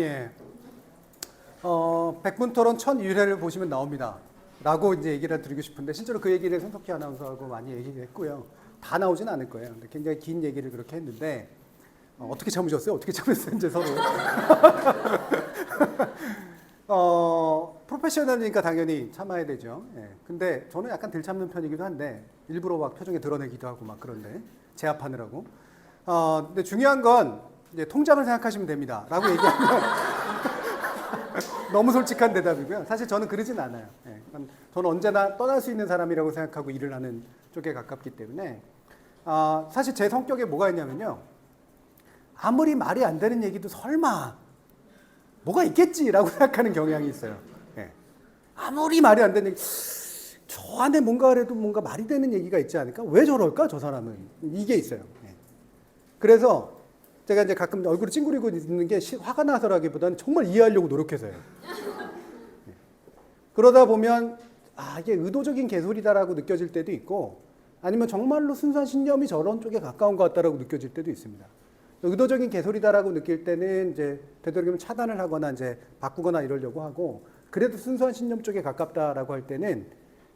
예. 백분토론 첫 유래를 보시면 나옵니다. 라고 이제 얘기를 드리고 싶은데, 실제로 그 얘기를 손석희 아나운서하고 많이 얘기를 했고요. 다 나오진 않을 거예요. 근데 굉장히 긴 얘기를 그렇게 했는데, 어떻게 참으셨어요? 어떻게 참으셨어요? 이제 서로. 프로페셔널이니까 당연히 참아야 되죠. 예. 근데 저는 약간 덜 참는 편이기도 한데, 일부러 막 표정에 드러내기도 하고 막 그런데, 제압하느라고. 근데 중요한 건, 이제 통장을 생각하시면 됩니다. 라고 얘기하면, 너무 솔직한 대답이고요. 사실 저는 그러진 않아요. 예. 저는 언제나 떠날 수 있는 사람이라고 생각하고 일을 하는 쪽에 가깝기 때문에, 사실 제 성격에 뭐가 있냐면요. 아무리 말이 안 되는 얘기도 설마 뭐가 있겠지라고 생각하는 경향이 있어요. 예. 아무리 말이 안 되는 얘기, 저 안에 뭔가라도 뭔가 말이 되는 얘기가 있지 않을까? 왜 저럴까? 저 사람은. 이게 있어요. 예. 그래서 제가 이제 가끔 얼굴을 찡그리고 있는 게 화가 나서라기보다는 정말 이해하려고 노력해서요. 예. 그러다 보면 이게 의도적인 개소리다라고 느껴질 때도 있고, 아니면 정말로 순수한 신념이 저런 쪽에 가까운 것 같다라고 느껴질 때도 있습니다. 의도적인 개소리다라고 느낄 때는 이제 되도록이면 차단을 하거나 이제 바꾸거나 이러려고 하고, 그래도 순수한 신념 쪽에 가깝다라고 할 때는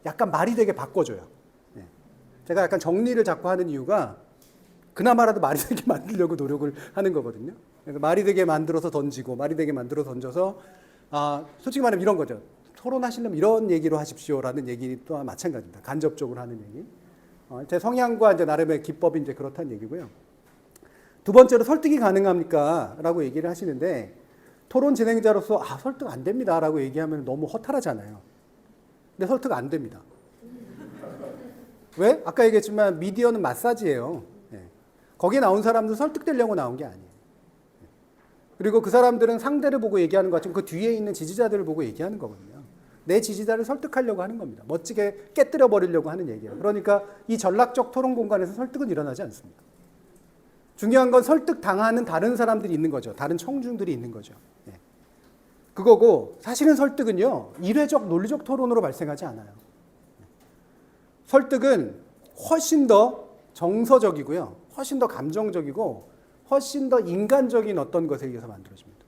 약간 말이 되게 바꿔줘요. 예. 제가 약간 정리를 자꾸 하는 이유가 그나마라도 말이 되게 만들려고 노력을 하는 거거든요. 그래서 말이 되게 만들어서 던지고, 말이 되게 만들어 던져서, 솔직히 말하면 이런 거죠. 토론하시려면 이런 얘기로 하십시오라는 얘기 또한 마찬가지입니다. 간접적으로 하는 얘기. 제 성향과 이제 나름의 기법이 이제 그렇다는 얘기고요. 두 번째로 설득이 가능합니까? 라고 얘기를 하시는데, 토론 진행자로서 설득 안 됩니다 라고 얘기하면 너무 허탈하잖아요. 근데 설득 안 됩니다. 왜? 아까 얘기했지만 미디어는 마사지예요. 예. 거기에 나온 사람들 설득되려고 나온 게 아니에요. 그리고 그 사람들은 상대를 보고 얘기하는 것 같지만 그 뒤에 있는 지지자들을 보고 얘기하는 거거든요. 내 지지자를 설득하려고 하는 겁니다. 멋지게 깨뜨려 버리려고 하는 얘기예요. 그러니까 이 전략적 토론 공간에서 설득은 일어나지 않습니다. 중요한 건 설득당하는 다른 사람들이 있는 거죠. 다른 청중들이 있는 거죠. 예. 그거고, 사실은 설득은요, 이례적 논리적 토론으로 발생하지 않아요. 설득은 훨씬 더 정서적이고요, 훨씬 더 감정적이고, 훨씬 더 인간적인 어떤 것에 의해서 만들어집니다.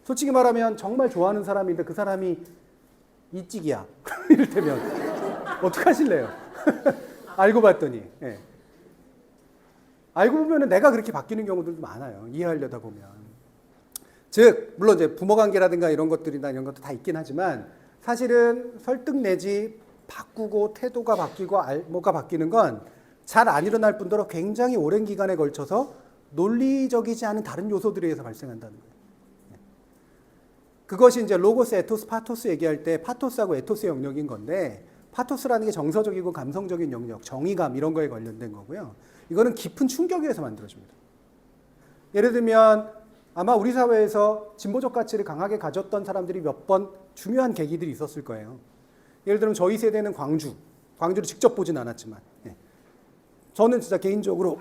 솔직히 말하면 정말 좋아하는 사람인데 그 사람이 이찍이야. 이를테면 어떡하실래요? 알고 봤더니. 예. 알고 보면 내가 그렇게 바뀌는 경우들도 많아요. 이해하려다 보면. 즉, 물론 이제 부모 관계라든가 이런 것들이나 이런 것도 다 있긴 하지만, 사실은 설득 내지 바꾸고 태도가 바뀌고 뭐가 바뀌는 건 잘 안 일어날 뿐더러 굉장히 오랜 기간에 걸쳐서 논리적이지 않은 다른 요소들에 의해서 발생한다는 거예요. 그것이 이제 로고스, 에토스, 파토스 얘기할 때 파토스하고 에토스의 영역인 건데, 파토스라는 게 정서적이고 감성적인 영역, 정의감 이런 거에 관련된 거고요. 이거는 깊은 충격에 의해서 만들어집니다. 예를 들면 아마 우리 사회에서 진보적 가치를 강하게 가졌던 사람들이 몇 번 중요한 계기들이 있었을 거예요. 예를 들면 저희 세대는 광주를 직접 보진 않았지만, 저는 진짜 개인적으로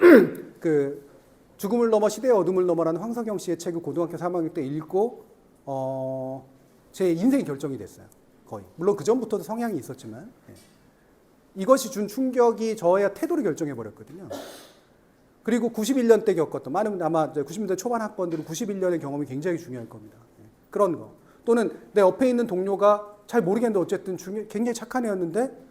그 죽음을 넘어 시대의 어둠을 넘어라는 황석영 씨의 책을 고등학교 3학년 때 읽고 제 인생이 결정이 됐어요. 거의. 물론 그 전부터도 성향이 있었지만, 이것이 준 충격이 저의 태도를 결정해 버렸거든요. 그리고 91년 때 겪었던, 많은 아마 90년대 초반 학번들은 91년의 경험이 굉장히 중요할 겁니다. 그런 거. 또는 내 옆에 있는 동료가 잘 모르겠는데 어쨌든 굉장히 착한 애였는데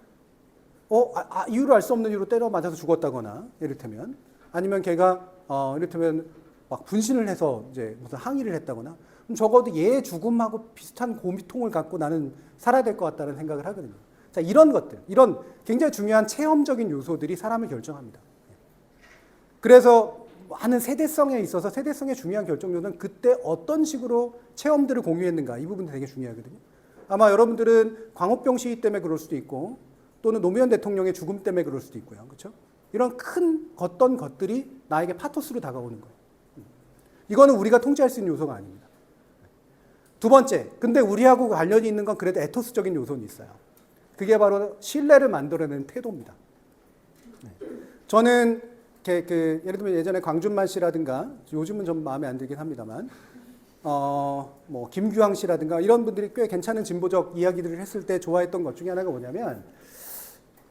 이유를 알 수 없는 이유로 때려 맞아서 죽었다거나, 이를테면, 아니면 걔가 이를테면 막 분신을 해서 이제 무슨 항의를 했다거나, 그럼 적어도 얘의 죽음하고 비슷한 고통을 갖고 나는 살아야 될 것 같다는 생각을 하거든요. 자, 이런 것들, 이런 굉장히 중요한 체험적인 요소들이 사람을 결정합니다. 그래서 많은 세대성에 있어서 세대성의 중요한 결정력은 그때 어떤 식으로 체험들을 공유했는가, 이 부분이 되게 중요하거든요. 아마 여러분들은 광우병 시위 때문에 그럴 수도 있고, 또는 노무현 대통령의 죽음 때문에 그럴 수도 있고요. 그렇죠? 이런 큰 어떤 것들이 나에게 파토스로 다가오는 거예요. 이거는 우리가 통제할 수 있는 요소가 아닙니다. 두 번째, 근데 우리하고 관련이 있는 건 그래도 에토스적인 요소는 있어요. 그게 바로 신뢰를 만들어내는 태도입니다. 저는 예를 들면 예전에 광준만 씨라든가, 요즘은 좀 마음에 안 들긴 합니다만, 뭐 김규황 씨라든가 이런 분들이 꽤 괜찮은 진보적 이야기들을 했을 때 좋아했던 것 중에 하나가 뭐냐면,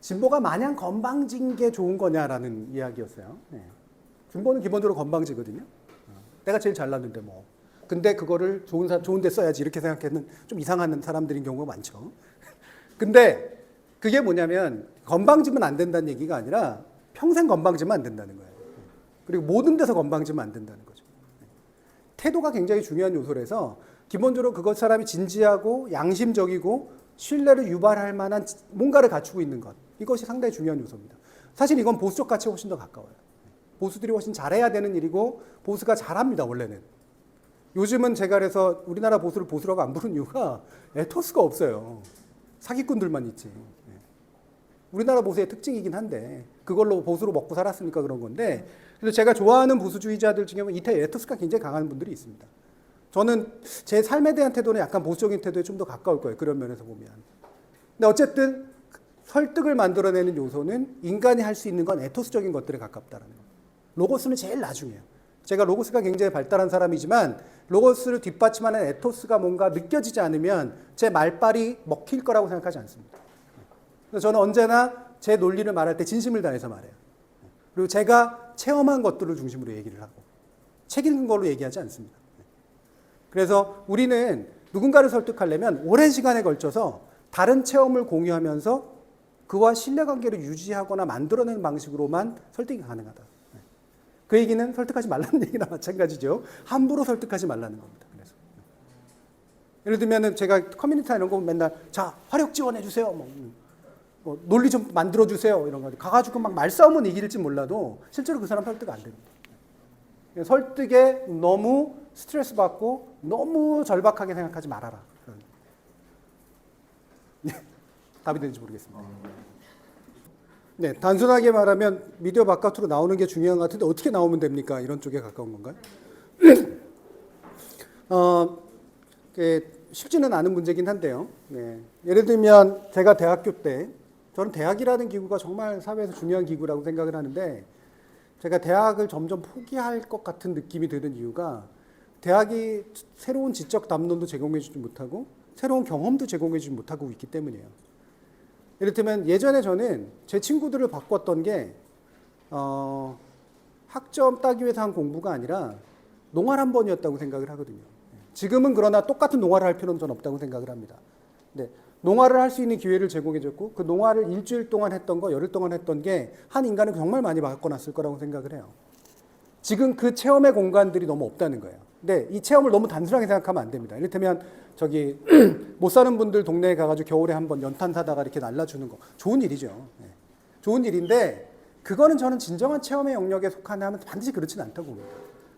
진보가 마냥 건방진 게 좋은 거냐라는 이야기였어요. 진보는 기본적으로 건방지거든요. 내가 제일 잘났는데 뭐 근데 그거를 좋은 데 써야지 이렇게 생각하는 좀 이상한 사람들인 경우가 많죠. 근데 그게 뭐냐면 건방지면 안 된다는 얘기가 아니라 평생 건방지면 안 된다는 거예요. 그리고 모든 데서 건방지면 안 된다는 거죠. 태도가 굉장히 중요한 요소라서 기본적으로 그것 사람이 진지하고 양심적이고 신뢰를 유발할 만한 뭔가를 갖추고 있는 것. 이것이 상당히 중요한 요소입니다. 사실 이건 보수적 가치에 훨씬 더 가까워요. 보수들이 훨씬 잘해야 되는 일이고 보수가 잘합니다, 원래는. 요즘은 제가 그래서 우리나라 보수를 보수라고 안 부르는 이유가 에토스가 없어요. 사기꾼들만 있지. 우리나라 보수의 특징이긴 한데 그걸로 보수로 먹고 살았으니까 그런 건데, 그래서 제가 좋아하는 보수주의자들 중에 보면 이태 에토스가 굉장히 강한 분들이 있습니다. 저는 제 삶에 대한 태도는 약간 보수적인 태도에 좀 더 가까울 거예요. 그런 면에서 보면. 근데 어쨌든 설득을 만들어내는 요소는 인간이 할 수 있는 건 에토스적인 것들에 가깝다라는 거예요. 로고스는 제일 나중이에요. 제가 로고스가 굉장히 발달한 사람이지만 로고스를 뒷받침하는 에토스가 뭔가 느껴지지 않으면 제 말빨이 먹힐 거라고 생각하지 않습니다. 그래서 저는 언제나 제 논리를 말할 때 진심을 다해서 말해요. 그리고 제가 체험한 것들을 중심으로 얘기를 하고 책 읽은 걸로 얘기하지 않습니다. 그래서 우리는 누군가를 설득하려면 오랜 시간에 걸쳐서 다른 체험을 공유하면서 그와 신뢰관계를 유지하거나 만들어내는 방식으로만 설득이 가능하다. 그 얘기는 설득하지 말라는 얘기나 마찬가지죠. 함부로 설득하지 말라는 겁니다. 그래서 예를 들면 제가 커뮤니티 이런 거 맨날 자 화력 지원해 주세요. 뭐 논리 좀 만들어 주세요. 이런 거 가가지고 막 말싸움은 이길지 몰라도 실제로 그 사람 설득 안 됩니다. 설득에 너무 스트레스 받고 너무 절박하게 생각하지 말아라. 답이 되는지 모르겠습니다. 네, 단순하게 말하면 미디어 바깥으로 나오는 게 중요한 것 같은데 어떻게 나오면 됩니까? 이런 쪽에 가까운 건가요? 쉽지는 않은 문제긴 한데요. 네. 예를 들면 제가 대학교 때 저는 대학이라는 기구가 정말 사회에서 중요한 기구라고 생각을 하는데 제가 대학을 점점 포기할 것 같은 느낌이 드는 이유가 대학이 새로운 지적 담론도 제공해주지 못하고 새로운 경험도 제공해주지 못하고 있기 때문이에요. 예를 들면 예전에 저는 제 친구들을 바꿨던 게 학점 따기 위해서 한 공부가 아니라 농활 한 번이었다고 생각을 하거든요. 지금은 그러나 똑같은 농활을 할 필요는 전 없다고 생각을 합니다. 네, 농활을 할 수 있는 기회를 제공해줬고 그 농활을 일주일 동안 했던 거, 열흘 동안 했던 게 한 인간을 정말 많이 바꿔놨을 거라고 생각을 해요. 지금 그 체험의 공간들이 너무 없다는 거예요. 근데 이 체험을 너무 단순하게 생각하면 안 됩니다. 이를테면 저기 못 사는 분들 동네에 가가지고 겨울에 한번 연탄 사다가 이렇게 날라주는 거 좋은 일이죠. 네. 좋은 일인데 그거는 저는 진정한 체험의 영역에 속하냐 하면 반드시 그렇지는 않다고 봅니다.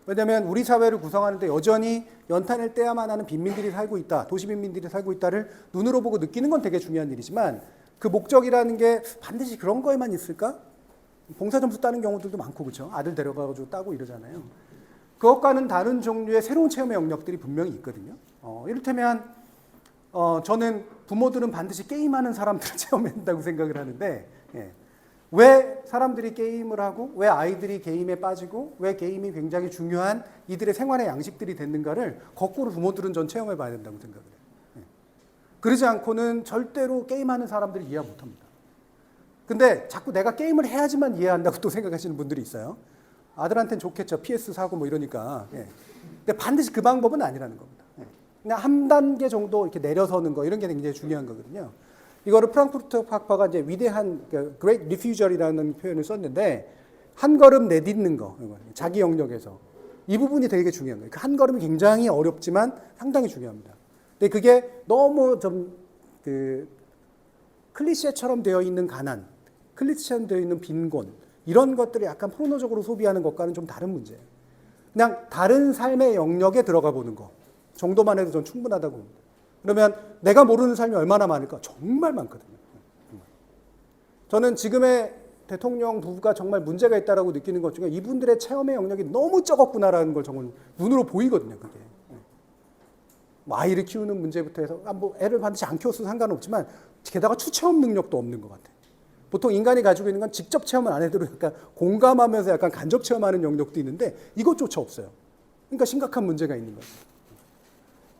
왜냐하면 우리 사회를 구성하는데 여전히 연탄을 떼야만 하는 빈민들이 살고 있다, 도시민민들이 살고 있다를 눈으로 보고 느끼는 건 되게 중요한 일이지만 그 목적이라는 게 반드시 그런 거에만 있을까? 봉사점수 따는 경우들도 많고 그렇죠. 아들 데려가가지고 따고 이러잖아요. 그것과는 다른 종류의 새로운 체험의 영역들이 분명히 있거든요. 이를테면 저는 부모들은 반드시 게임하는 사람들을 체험해야 된다고 생각을 하는데 왜 사람들이 게임을 하고 왜 아이들이 게임에 빠지고 왜 게임이 굉장히 중요한 이들의 생활의 양식들이 됐는가를 거꾸로 부모들은 전 체험해 봐야 된다고 생각을 해요. 그러지 않고는 절대로 게임하는 사람들을 이해 못합니다. 근데 자꾸 내가 게임을 해야지만 이해한다고 또 생각하시는 분들이 있어요. 아들한테는 좋겠죠. PS 사고 뭐 이러니까. 근데 반드시 그 방법은 아니라는 겁니다. 그냥 한 단계 정도 이렇게 내려서는 거 이런 게 굉장히 중요한 거거든요. 이거를 프랑크푸르트 학파가 이제 위대한 Great Refusal이라는 표현을 썼는데 한 걸음 내딛는 거, 자기 영역에서 이 부분이 되게 중요한 거예요. 한 걸음이 굉장히 어렵지만 상당히 중요합니다. 근데 그게 너무 좀 클리셰처럼 되어 있는 가난, 클리셰처럼 되어 있는 빈곤 이런 것들을 약간 포르노적으로 소비하는 것과는 좀 다른 문제예요. 그냥 다른 삶의 영역에 들어가 보는 거 정도만 해도 전 충분하다고 봅니다. 그러면 내가 모르는 삶이 얼마나 많을까? 정말 많거든요. 저는 지금의 대통령 부부가 정말 문제가 있다고 느끼는 것 중에 이분들의 체험의 영역이 너무 적었구나라는 걸 정말 눈으로 보이거든요. 그게. 뭐 아이를 키우는 문제부터 해서 뭐 애를 반드시 안 키웠어도 상관없지만 게다가 추체험 능력도 없는 것 같아요. 보통 인간이 가지고 있는 건 직접 체험을 안 해도 약간 공감하면서 약간 간접 체험하는 영역도 있는데 이것조차 없어요. 그러니까 심각한 문제가 있는 거죠.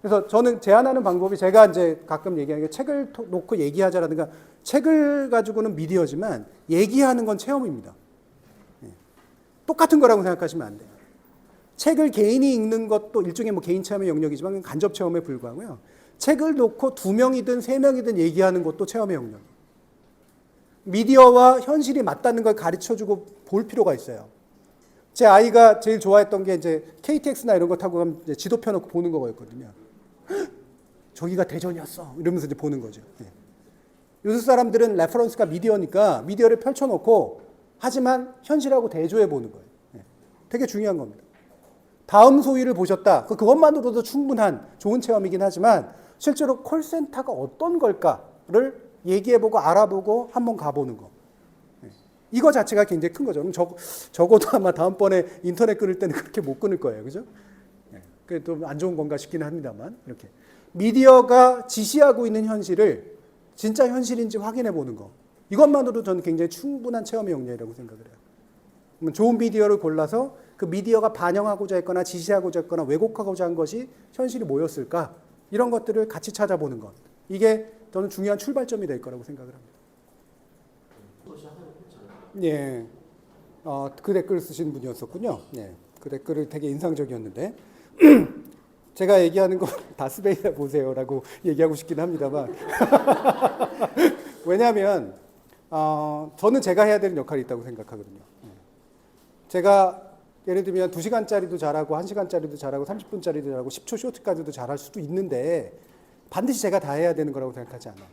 그래서 저는 제안하는 방법이 제가 이제 가끔 얘기하는 게 책을 놓고 얘기하자라든가 책을 가지고는 책을 개인이 읽는 것도 일종의 뭐 개인 체험의 영역이지만 간접 체험에 불과하고요. 책을 놓고 2명이든 3명이든 얘기하는 것도 체험의 영역. 미디어와 현실이 맞닿는 걸 가르쳐주고 볼 필요가 있어요. 제 아이가 제일 좋아했던 게 이제 KTX나 이런 거 타고 가면 이제 지도 펴놓고 보는 거였거든요. 저기가 대전이었어. 이러면서 이제 보는 거죠. 네. 요새 사람들은 레퍼런스가 미디어니까 미디어를 펼쳐놓고 하지만 현실하고 대조해 보는 거예요. 네. 되게 중요한 겁니다. 다음 소위를 보셨다. 그것만으로도 충분한 좋은 체험이긴 하지만 실제로 콜센터가 어떤 걸까를 얘기해보고 알아보고 한번 가보는 거. 이거 자체가 굉장히 큰 거죠. 그럼 적어도 아마 다음번에 인터넷 끊을 때는 그렇게 못 끊을 거예요. 그죠? 그게 좀 안 좋은 건가 싶기는 합니다만. 이렇게. 미디어가 지시하고 있는 현실을 진짜 현실인지 확인해 보는 거. 이것만으로도 저는 굉장히 충분한 체험의 영역이라고 생각을 해요. 그러면 좋은 미디어를 골라서 그 미디어가 반영하고자 했거나 지시하고자 했거나 왜곡하고자 한 것이 현실이 뭐였을까? 이런 것들을 같이 찾아보는 것. 이게 저는 중요한 출발점이 될 거라고 생각을 합니다. 예. 그 댓글 쓰신 분이었었군요. 예. 그 댓글을 되게 인상적이었는데 제가 얘기하는 거 다스베이다 보세요라고 얘기하고 싶긴 합니다만 왜냐하면 저는 제가 해야 되는 역할이 있다고 생각하거든요. 제가 예를 들면 2시간짜리도 잘하고 1시간짜리도 잘하고 30분짜리도 잘하고 10초 쇼트까지도 잘할 수도 있는데 반드시 제가 다 해야 되는 거라고 생각하지 않아요.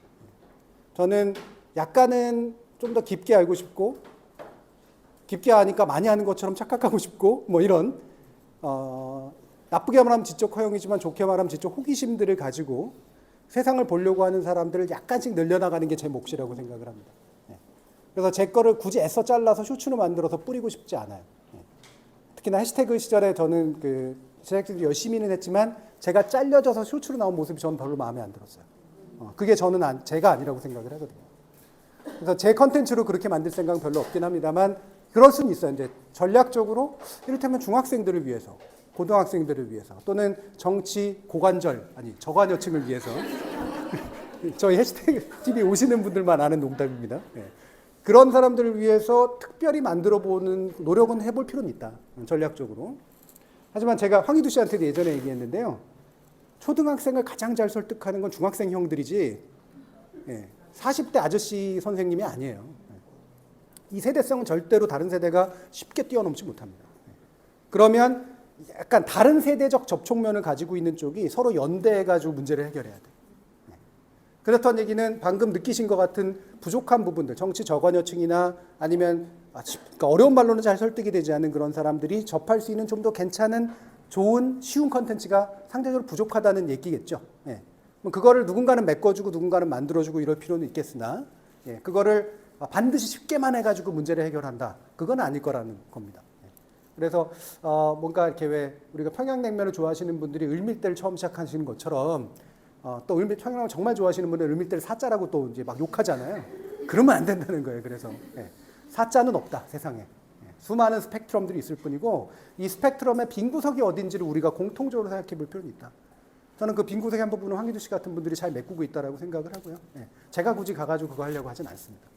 저는 약간은 좀 더 깊게 알고 싶고 깊게 아니까 많이 하는 것처럼 착각하고 싶고 뭐 이런 나쁘게 말하면 지적 허용이지만 좋게 말하면 지적 호기심들을 가지고 세상을 보려고 하는 사람들을 약간씩 늘려나가는 게 제 몫이라고 생각을 합니다. 그래서 제 거를 굳이 애써 잘라서 쇼츠로 만들어서 뿌리고 싶지 않아요. 특히나 해시태그 시절에 저는 그 제작진이 열심히는 했지만 제가 잘려져서 쇼츠로 나온 모습이 저는 별로 마음에 안 들었어요. 그게 저는 제가 아니라고 생각을 하거든요. 그래서 제 컨텐츠로 그렇게 만들 생각은 별로 없긴 합니다만 그럴 수는 있어요. 이제 전략적으로 이를테면 중학생들을 위해서, 고등학생들을 위해서 또는 정치 고관절, 아니 저관여층을 위해서 저희 해시태그 TV 오시는 분들만 아는 농담입니다. 네. 그런 사람들을 위해서 특별히 만들어보는 노력은 해볼 필요는 있다. 전략적으로. 하지만 제가 황희두 씨한테도 예전에 얘기했는데요. 초등학생을 가장 잘 설득하는 건 중학생 형들이지 40대 아저씨 선생님이 아니에요. 이 세대성은 절대로 다른 세대가 쉽게 뛰어넘지 못합니다. 그러면 약간 다른 세대적 접촉면을 가지고 있는 쪽이 서로 연대해가지고 문제를 해결해야 돼요. 그렇다는 얘기는 방금 느끼신 것 같은 부족한 부분들, 정치 저관여층이나 아니면 그러니까 어려운 말로는 잘 설득이 되지 않는 그런 사람들이 접할 수 있는 좀 더 괜찮은 좋은 쉬운 컨텐츠가 상대적으로 부족하다는 얘기겠죠. 그거를 누군가는 메꿔주고 누군가는 만들어주고 이럴 필요는 있겠으나 그거를 반드시 쉽게만 해가지고 문제를 해결한다. 그건 아닐 거라는 겁니다. 그래서 뭔가 이렇게 왜 우리가 평양냉면을 좋아하시는 분들이 을밀대를 처음 시작하시는 것처럼 또 평양냉면 정말 좋아하시는 분들은 을밀대를 사자라고 또 이제 막 욕하잖아요. 그러면 안 된다는 거예요. 그래서 사자는 없다 세상에. 수많은 스펙트럼들이 있을 뿐이고 이 스펙트럼의 빈 구석이 어딘지를 우리가 공통적으로 생각해 볼 필요는 있다. 저는 그 빈 구석의 한 부분은 황희두 씨 같은 분들이 잘 메꾸고 있다라고 생각을 하고요. 제가 굳이 가가지고 그거 하려고 하진 않습니다.